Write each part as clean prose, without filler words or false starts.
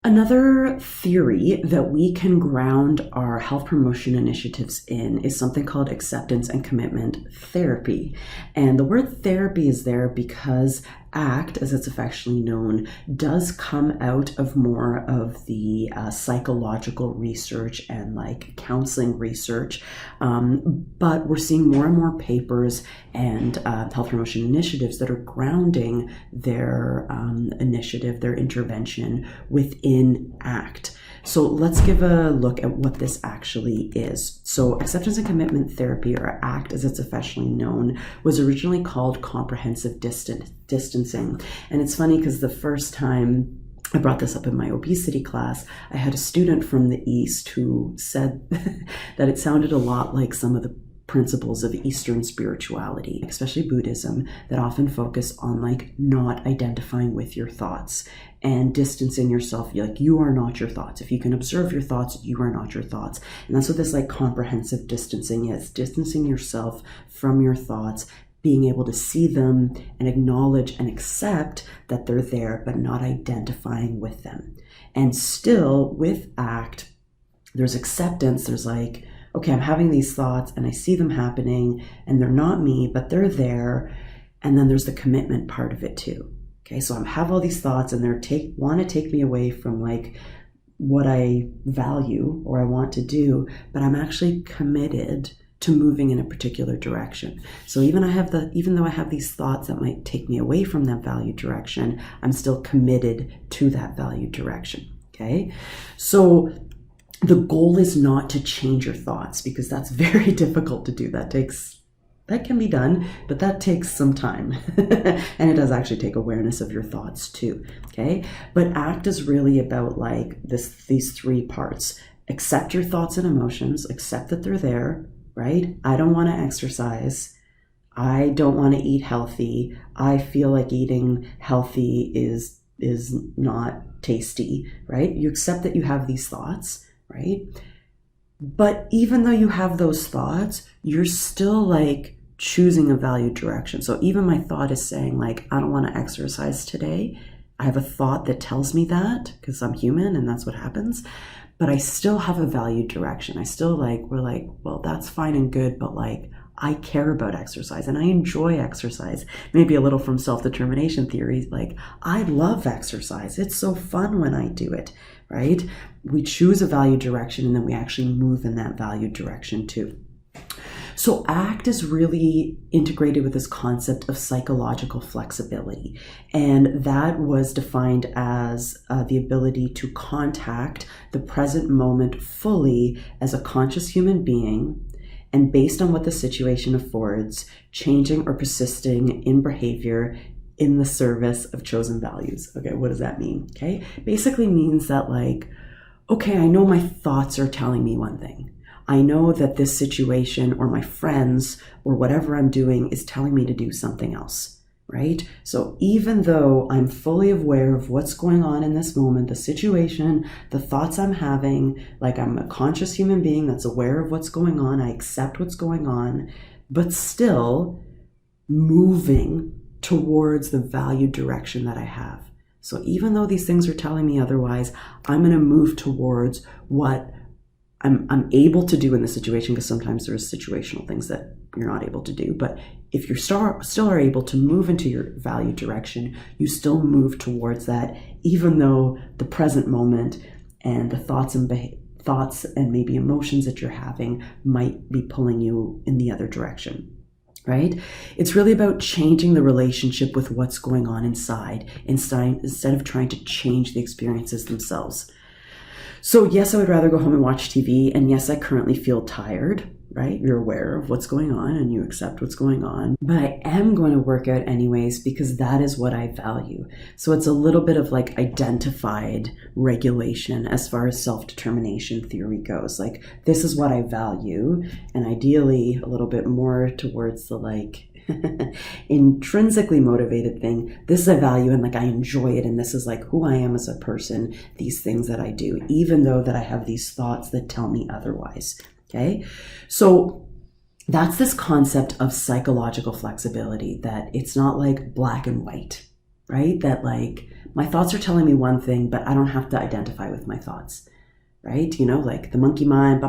Another theory that we can ground our health promotion initiatives in is something called acceptance and commitment therapy. And the word therapy is there because ACT, as it's affectionately known, does come out of more of the psychological research and like counseling research. But we're seeing more and more papers and health promotion initiatives that are grounding their initiative, their intervention within ACT. So let's give a look at what this actually is. So acceptance and commitment therapy, or ACT as it's affectionately known, was originally called comprehensive distancing. And it's funny because the first time I brought this up in my obesity class, I had a student from the East who said that it sounded a lot like some of the principles of Eastern spirituality, especially Buddhism, that often focus on like not identifying with your thoughts and distancing yourself. Like, you are not your thoughts. If you can observe your thoughts, you are not your thoughts. And that's what this like comprehensive distancing is, distancing yourself from your thoughts, being able to see them and acknowledge and accept that they're there, but not identifying with them. And still with ACT, there's acceptance. There's like, okay, I'm having these thoughts and I see them happening and they're not me, but they're there. And then there's the commitment part of it too. Okay, so I have all these thoughts and they want to take me away from like what I value or I want to do, but I'm actually committed to moving in a particular direction. So even though I have these thoughts that might take me away from that value direction, I'm still committed to that value direction. Okay, so the goal is not to change your thoughts, because that's very difficult to do. That can be done, but that takes some time. And it does actually take awareness of your thoughts too. Okay. But ACT is really about like these three parts. Accept your thoughts and emotions, accept that they're there, right? I don't want to exercise. I don't want to eat healthy. I feel like eating healthy is not tasty, right? You accept that you have these thoughts, right? But even though you have those thoughts, you're still like choosing a value direction. So even my thought is saying like, I don't want to exercise today. I have a thought that tells me that because I'm human and that's what happens. But I still have a value direction. I still we're like, well, that's fine and good, but like, I care about exercise and I enjoy exercise. Maybe a little from self-determination theory, like I love exercise. It's so fun when I do it, right? We choose a value direction and then we actually move in that value direction too. So ACT is really integrated with this concept of psychological flexibility. And that was defined as the ability to contact the present moment fully as a conscious human being, and based on what the situation affords, changing or persisting in behavior in the service of chosen values. Okay, what does that mean? Okay, basically means that like, okay, I know my thoughts are telling me one thing. I know that this situation or my friends or whatever I'm doing is telling me to do something else, right? So even though I'm fully aware of what's going on in this moment, the situation, the thoughts I'm having, like I'm a conscious human being that's aware of what's going on, I accept what's going on, but still moving towards the value direction that I have. So even though these things are telling me otherwise, I'm going to move towards what I'm able to do in the situation, because sometimes there's situational things that you're not able to do. But if you still are able to move into your value direction, you still move towards that, even though the present moment and the thoughts and maybe emotions that you're having might be pulling you in the other direction. Right? It's really about changing the relationship with what's going on inside instead of trying to change the experiences themselves. So yes, I would rather go home and watch TV. And yes, I currently feel tired, right? You're aware of what's going on and you accept what's going on. But I am going to work out anyways because that is what I value. So it's a little bit of like identified regulation as far as self-determination theory goes. Like, this is what I value. And ideally a little bit more towards the like intrinsically motivated thing. This is a value and like I enjoy it, and this is like who I am as a person, these things that I do, even though that I have these thoughts that tell me otherwise. Okay, so that's this concept of psychological flexibility, that it's not like black and white, right? That like my thoughts are telling me one thing, but I don't have to identify with my thoughts, right? Like the monkey mind,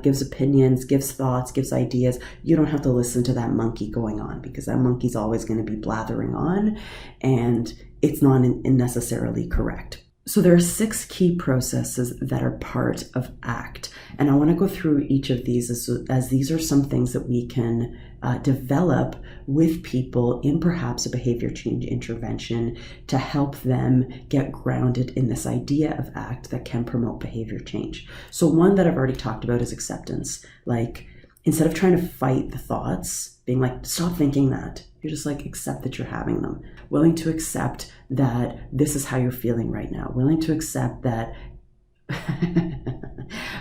gives opinions, gives thoughts, gives ideas. You don't have to listen to that monkey going on, because that monkey's always going to be blathering on, and it's not necessarily correct. So there are 6 key processes that are part of ACT. And I want to go through each of these as these are some things that we can develop with people in perhaps a behavior change intervention to help them get grounded in this idea of ACT that can promote behavior change. So one that I've already talked about is acceptance. Like, instead of trying to fight the thoughts, being like, stop thinking that. You're just like, accept that you're having them. Willing to accept that this is how you're feeling right now. Willing to accept that.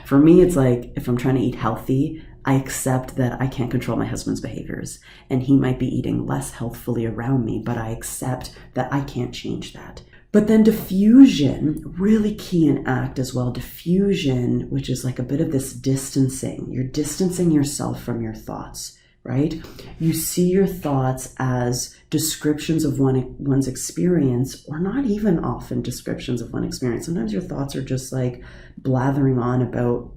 For me, it's like, if I'm trying to eat healthy, I accept that I can't control my husband's behaviors, and he might be eating less healthfully around me, but I accept that I can't change that. But then diffusion, really key in ACT as well. Diffusion, which is like a bit of this distancing. You're distancing yourself from your thoughts, right? You see your thoughts as descriptions of one's experience, or not even often descriptions of one experience. Sometimes your thoughts are just like blathering on about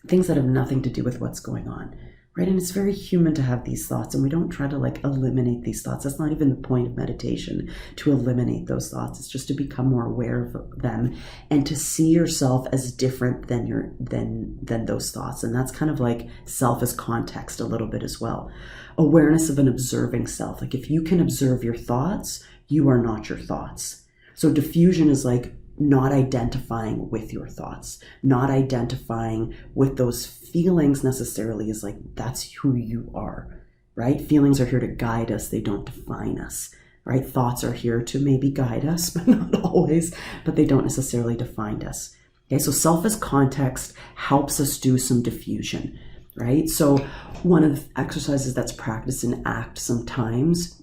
things that have nothing to do with what's going on, right? And it's very human to have these thoughts, and we don't try to like eliminate these thoughts. That's not even the point of meditation, to eliminate those thoughts. It's just to become more aware of them and to see yourself as different than those thoughts. And that's kind of like self as context a little bit as well. Awareness of an observing self. Like, if you can observe your thoughts, you are not your thoughts. So diffusion is like not identifying with your thoughts, not identifying with those feelings necessarily, is like, that's who you are, right? Feelings are here to guide us. They don't define us, right? Thoughts are here to maybe guide us, but not always, but they don't necessarily define us. Okay, so self as context helps us do some diffusion, right? So one of the exercises that's practiced in ACT sometimes,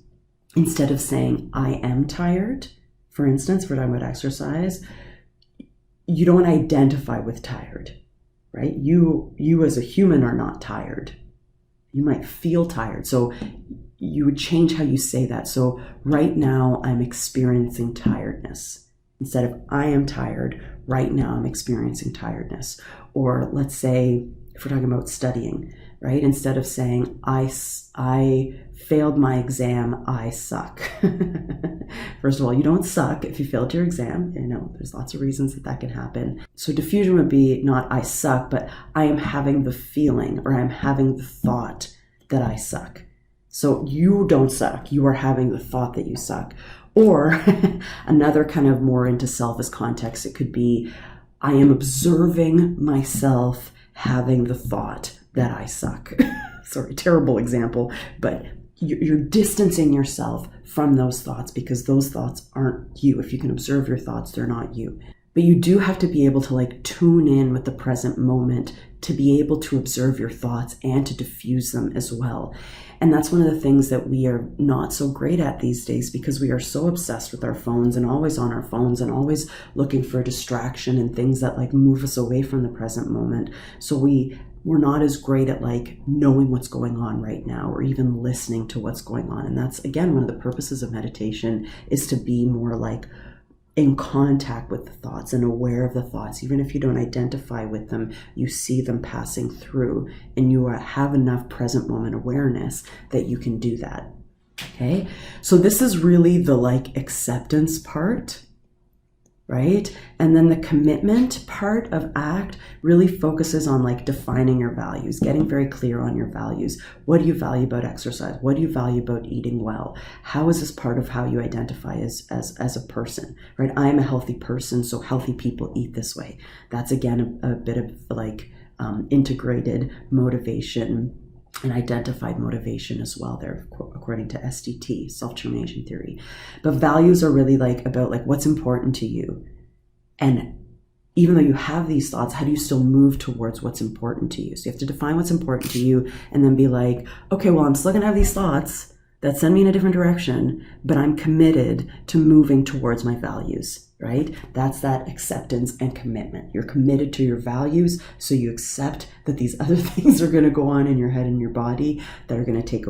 instead of saying, I am tired, for instance, if we're talking about exercise, you don't identify with tired, right? You as a human are not tired. You might feel tired. So you would change how you say that. So right now I'm experiencing tiredness. Instead of I am tired, right now I'm experiencing tiredness. Or let's say, if we're talking about studying, right? Instead of saying I failed my exam, I suck. First of all, you don't suck if you failed your exam. There's lots of reasons that can happen. So diffusion would be not I suck, but I am having the feeling, or I'm having the thought that I suck. So you don't suck. You are having the thought that you suck. Or another kind of more into self as context, it could be I am observing myself having the thought that I suck. Sorry, terrible example, but you're distancing yourself from those thoughts, because those thoughts aren't you. If you can observe your thoughts, they're not you. But you do have to be able to like tune in with the present moment to be able to observe your thoughts and to diffuse them as well. And that's one of the things that we are not so great at these days, because we are so obsessed with our phones and always on our phones and always looking for distraction and things that like move us away from the present moment. So we're not as great at like knowing what's going on right now, or even listening to what's going on. And that's, again, one of the purposes of meditation, is to be more like in contact with the thoughts and aware of the thoughts. Even if you don't identify with them, you see them passing through, and you have enough present moment awareness that you can do that. Okay, so this is really the like acceptance part, right? And then the commitment part of ACT really focuses on like defining your values, getting very clear on your values. What do you value about exercise? What do you value about eating well? How is this part of how you identify as a person, right? I am a healthy person, so healthy people eat this way. That's again a bit of like integrated motivation and identified motivation as well there, according to SDT, self-determination theory. But values are really like about like what's important to you. And even though you have these thoughts, how do you still move towards what's important to you? So you have to define what's important to you, and then be like, okay, well, I'm still gonna have these thoughts, that send me in a different direction, but I'm committed to moving towards my values, right? That's that acceptance and commitment. You're committed to your values, so you accept that these other things are going to go on in your head and your body that are going to take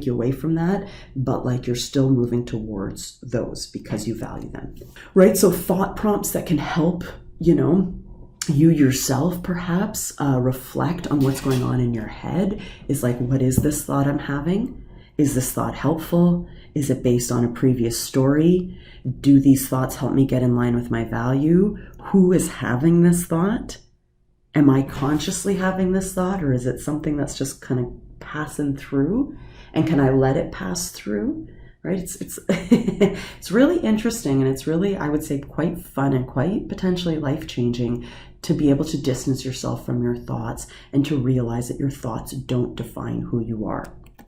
you away from that, but like you're still moving towards those because you value them, right? So thought prompts that can help, you yourself perhaps reflect on what's going on in your head is like, what is this thought I'm having? Is this thought helpful? Is it based on a previous story? Do these thoughts help me get in line with my value? Who is having this thought? Am I consciously having this thought, or is it something that's just kind of passing through? And can I let it pass through? Right? It's it's really interesting, and it's really, I would say, quite fun and quite potentially life-changing to be able to distance yourself from your thoughts and to realize that your thoughts don't define who you are.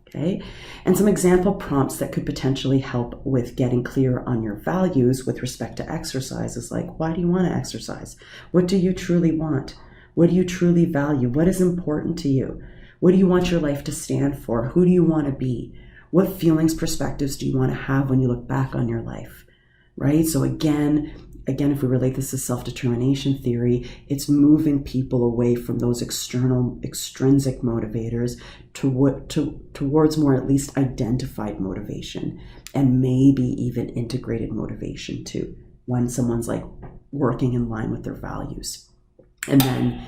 Okay. And some example prompts that could potentially help with getting clear on your values with respect to exercise is like, why do you want to exercise? What do you truly want? What do you truly value? What is important to you? What do you want your life to stand for? Who do you want to be? What feelings, perspectives do you want to have when you look back on your life? Right? So again, if we relate this to self-determination theory, it's moving people away from those extrinsic motivators towards more at least identified motivation, and maybe even integrated motivation too, when someone's like working in line with their values. And then,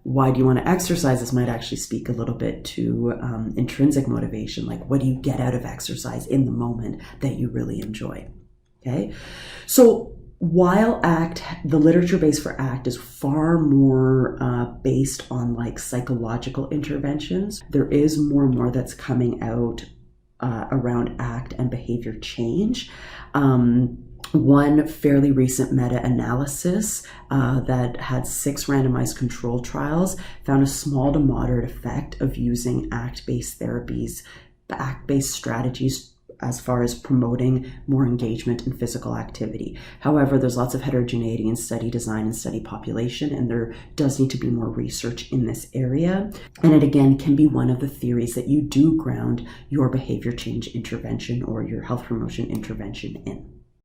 why do you want to exercise? This might actually speak a little bit to intrinsic motivation, like what do you get out of exercise in the moment that you really enjoy? Okay, so while the literature base for ACT is far more based on like psychological interventions, there is more and more that's coming out around ACT and behavior change. One fairly recent meta-analysis that had 6 randomized control trials found a small to moderate effect of using ACT-based therapies, ACT-based strategies as far as promoting more engagement in physical activity. However, there's lots of heterogeneity in study design and study population, and there does need to be more research in this area. And it again can be one of the theories that you do ground your behavior change intervention or your health promotion intervention in.